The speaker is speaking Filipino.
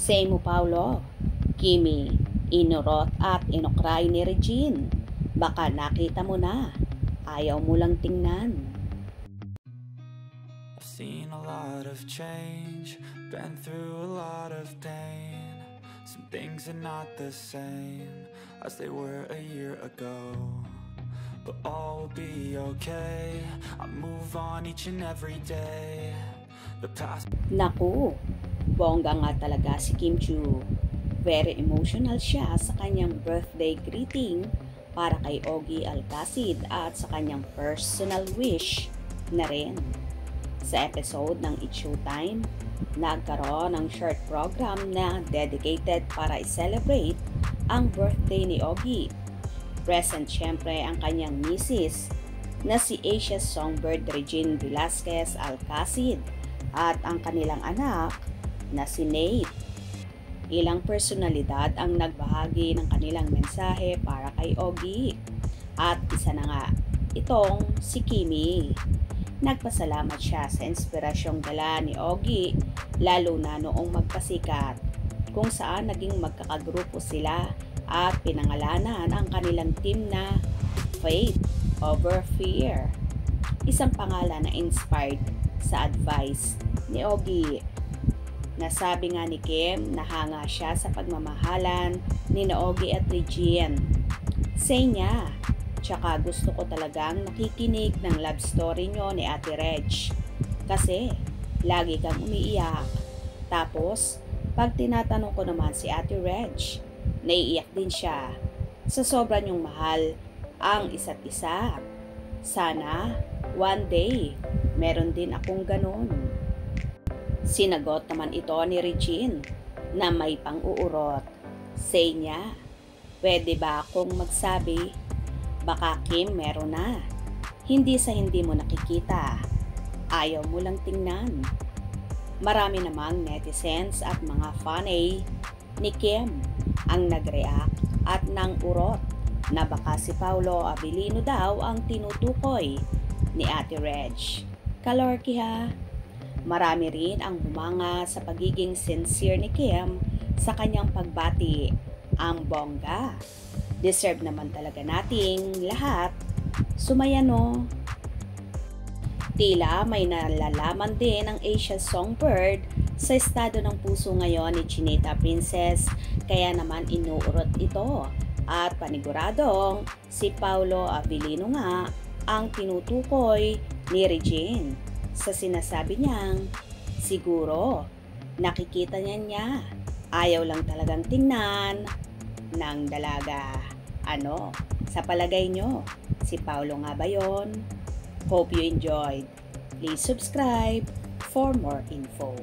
Say mo Paulo, Kimi, inurot at inokray ni Regine. Baka nakita mo na, ayaw mo lang tingnan. I've seen a lot of change, been through a lot of pain. Some things are not the same as they were a year ago, but all will be okay. I move on each and every day. The past. Naku, bongga nga talaga si Kim Chiu. Very emotional siya sa kanyang birthday greeting para kay Ogie Alcacid at sa kanyang personal wish na rin. Sa episode ng It's Showtime, nagkaroon ng short program na dedicated para i-celebrate ang birthday ni Ogie. Present syempre ang kanyang misis na si Asia's Songbird Regine Velasquez Alcacid at ang kanilang anak na si Nate. Ilang personalidad ang nagbahagi ng kanilang mensahe para kay Ogie. At isa na nga, itong si Kimi. Nagpasalamat siya sa inspirasyong dala ni Ogie, lalo na noong magpasikat, kung saan naging magkakagrupo sila at pinangalanan ang kanilang team na Faith Over Fear. Isang pangalan na inspired sa advice ni Ogie. Nasabi nga ni Kim na hanga siya sa pagmamahalan ni Ogie at Regine. Say niya, tsaka gusto ko talagang nakikinig ng love story nyo ni Ate Reg. Kasi lagi kang umiiyak. Tapos, pag tinatanong ko naman si Ate Reg, naiiyak din siya sa sobra niyong mahal ang isa't isa. Sana, one day, meron din akong ganun. Sinagot naman ito ni Regine na may pang-uurot. Say niya, pwede ba akong magsabi? Baka Kim meron na. Hindi sa hindi mo nakikita. Ayaw mo lang tingnan. Marami namang netizens at mga fanay ni Kim ang nag-react at nang urot na baka si Paulo Abilino daw ang tinutukoy ni Ate Reg. Kalorki ha. Marami rin ang humanga sa pagiging sincere ni Kim sa kanyang pagbati. Ang bongga. Deserve naman talaga nating lahat sumaya no. Tila may nalalaman din ang Asia's Songbird sa estado ng puso ngayon ni Chinita Princess, kaya naman inuurot ito at paniguradong si Paulo Abilino nga ang tinutukoy ni Regine sa sinasabi niyang siguro nakikita niya ayaw lang talagang tingnan ng dalaga. Ano, sa palagay nyo, si Paulo nga ba yun? Hope you enjoyed. Please subscribe for more info.